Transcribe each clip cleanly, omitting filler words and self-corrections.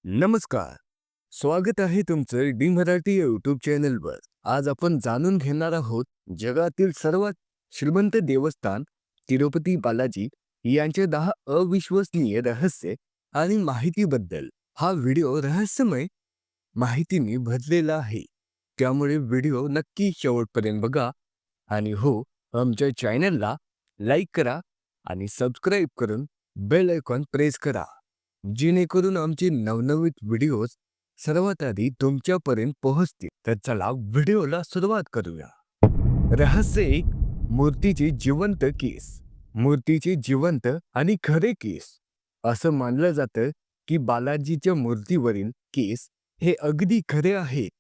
नमस्कार. स्वागत आहे तुमचं डी मराठी यूट्यूब चॅनलवर. आज आपण जाणून घेणार आहोत जगातील सर्वात श्रीमंत देवस्थान तिरुपती बालाजी यांचे 10 अविश्वसनीय रहस्य आणि माहितीबद्दल. हा व्हिडिओ रहस्यमय माहितीने भरलेला आहे, त्यामुळे व्हिडिओ नक्की शेवटपर्यंत बघा. आणि हो, आमच्या चॅनलला लाईक करा आणि सबस्क्राईब करून बेल आयकॉन प्रेस करा, जेणेकरून आमचे नवनवीन व्हिडिओज सर्वात आधी तुमच्यापर्यंत पोहोचतील. तर चला व्हिडिओला सुरुवात करूया. रहस्य 1. मूर्तीचे जिवंत केस. मूर्तीचे जिवंत आणि खरे केस. असं मानलं जातं की बालाजीच्या मूर्तीवरील केस हे अगदी खरे आहेत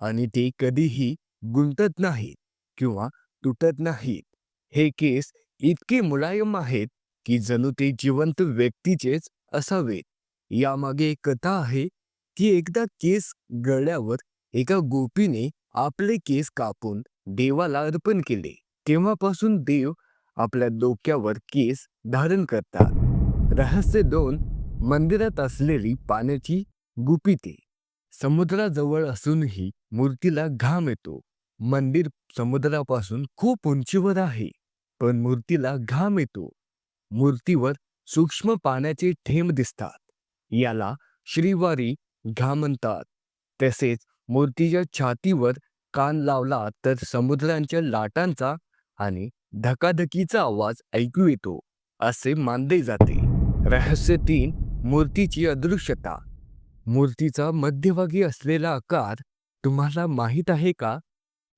आणि ते कधीही गुंतत नाहीत किंवा तुटत नाहीत. हे केस इतके मुलायम आहेत की जणू ते जिवंत व्यक्तीचेच असावेत. यामागे एक कथा आहे की एकदा केस गळल्यावर एका गोपीने आपले केस कापून देवाला अर्पण केले. तेव्हापासून देव आपल्या डोक्यावर केस धारण करतात. रहस्य 2. मंदिरात असलेली पाण्याची गुपिते. समुद्राजवळ असूनही मूर्तीला घाम येतो. मंदिर समुद्रापासून खूप उंचीवर आहे, पण मूर्तीला घाम येतो. मूर्तीवर सूक्ष्म पाण्याचे थेंब दिसतात. याला श्रीवारी घाम म्हणतात. तसेच मूर्तीच्या छातीवर कान लावला तर समुद्राच्या लाटांचा आणि धकाधकीचा आवाज ऐकू येतो, असे मानले जाते. रहस्य 3. मूर्तीची अदृश्यता. मूर्तीचा मध्यभागी असलेला आकार तुम्हाला माहीत आहे का?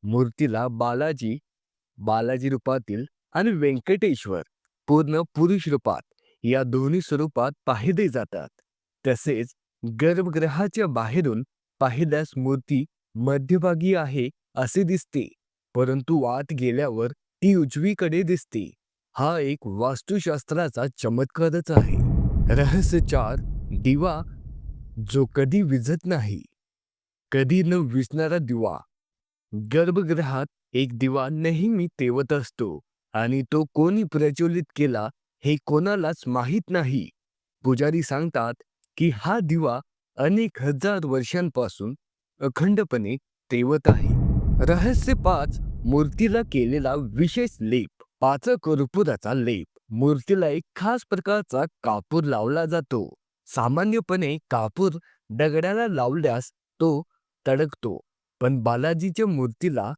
मूर्तीला बालाजी रूपातील आणि व्यंकटेश्वर पूर्ण पुरुष रूपात या दोन्ही स्वरूपात पाहिले जातात. तसेच गर्भगृहाच्या बाहेरून पाहिल्यास मूर्ती मध्यभागी आहे असे दिसते, परंतु आत गेल्यावर ती उजवीकडे दिसते. हा एक वास्तुशास्त्राचा चमत्कारच आहे. रहस्य 4. दिवा जो कधी विझत नाही. कधी न विझणारा दिवा. गर्भगृहात एक दिवा नेहमी तेवत असतो आणि तो कोणी प्रज्वलित केला हे कोणालाच माहीत नाही. पुजारी सांगतात की हा दिवा अनेक हजार वर्षांपासून अखंडपणे तेवत आहे. रहस्य 5. मूर्तीला केलेला विशेष लेप. पाच कर्पूराचा लेप. मूर्तीला एक खास प्रकारचा कापूर लावला जातो. सामान्यपणे कापूर दगडाला लावल्यास तो तडकतो, पण बालाजीच्या मूर्तीला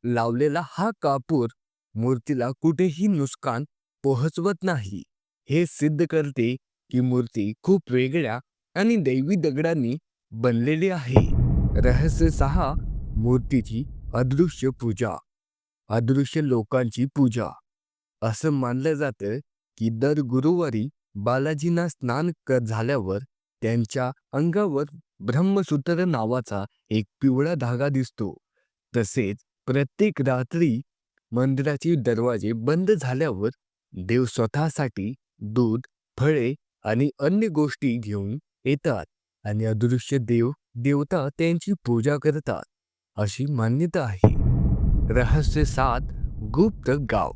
लावलेला हा कापूर मूर्तीला कुठेही नुकसान पोहोचवत नाही. हे सिद्ध करते की मूर्ती खूप वेगळ्या आणि दैवी दगडांनी बनलेली आहे. रहस्य 6. मूर्तीची अदृश्य पूजा. अदृश्य लोकांची पूजा. असं मानलं जातं की दर गुरुवारी बालाजींना स्नान झाल्यावर त्यांच्या अंगावर ब्रह्मसूत्र नावाचा एक पिवळा धागा दिसतो. तसेच प्रत्येक रात्री मंदिराचे दरवाजे बंद झाल्यावर देव स्वतःसाठी दूध, फळे आणि अन्य गोष्टी घेऊन येतात आणि अदृश्य देवता त्यांची पूजा करतात, अशी मान्यता आहे. रहस्य 7. गुप्त गाव.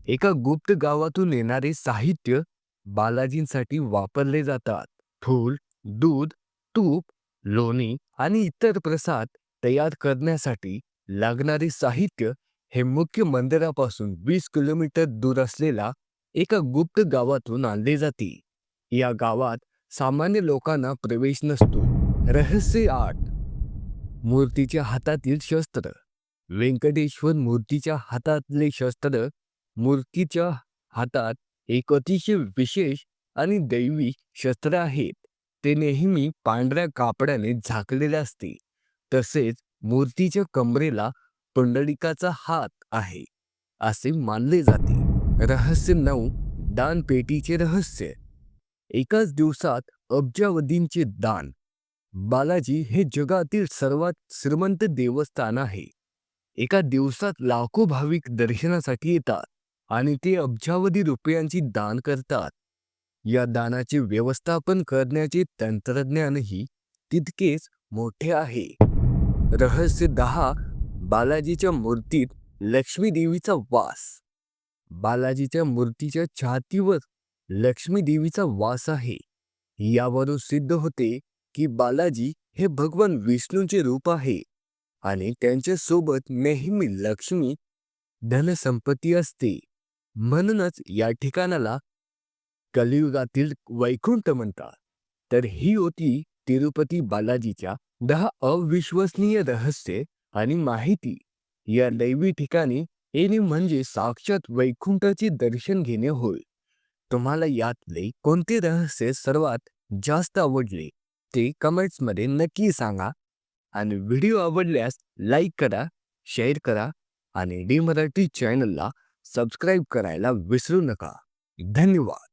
एका गुप्त गावातून येणारे साहित्य बालाजींसाठी वापरले जातात. फूल, दूध, तूप, लोणी आणि इतर प्रसाद तयार करण्यासाठी लागणारे साहित्य हे मुख्य मंदिरापासून 20 किलोमीटर दूर असलेल्या एका गुप्त गावातून आणले जाते. या गावात सामान्य लोकांना प्रवेश नसतो. रहस्य 8. मूर्तीच्या हातातील शस्त्र. व्यंकटेश्वर मूर्तीच्या हातातले शस्त्र. मूर्तीच्या हातात एक अतिशय विशेष आणि दैवी शस्त्र आहेत. ते नेहमी पांढऱ्या कापडाने झाकलेले असते. तसेच मूर्तीच्या कमरेला पुंडलिकाचा हात आहे असे मानले जाते. रहस्य 9. दानपेटीचे रहस्य. एकाच दिवसात अब्जावधींचे दान. बालाजी हे जगातील सर्वात श्रीमंत देवस्थान आहे. एका दिवसात लाखो भाविक दर्शनासाठी येतात आणि ते अब्जावधी रुपयांची दान करतात. या दानाचे व्यवस्थापन करण्याचे तंत्रज्ञानही तितकेच मोठे आहे. रहस्य 10. बालाजीच्या मूर्तीत लक्ष्मी देवीचा वास. बालाजीच्या मूर्तीच्या छातीवर लक्ष्मी देवीचा वास आहे. यावरून सिद्ध होते की बालाजी हे भगवान विष्णूचे रूप आहे आणि त्यांच्या सोबत नेहमी लक्ष्मी धनसंपत्ती असते. म्हणूनच या ठिकाणाला कलियुगातील वैकुंठ म्हणतात. तर ही होती तिरुपती बालाजीच्या 10 अविश्वसनीय रहस्ये आणि माहिती. या दैवी ठिकाणी येणे म्हणजे साक्षात वैकुंठाचे दर्शन घेणे होय. तुम्हाला यातले कोणते रहस्य सर्वात जास्त आवडले ते कमेंट्समध्ये नक्की सांगा. आणि व्हिडिओ आवडल्यास लाईक करा, शेअर करा आणि डी मराठी चॅनलला सबस्क्राईब करायला विसरू नका. धन्यवाद.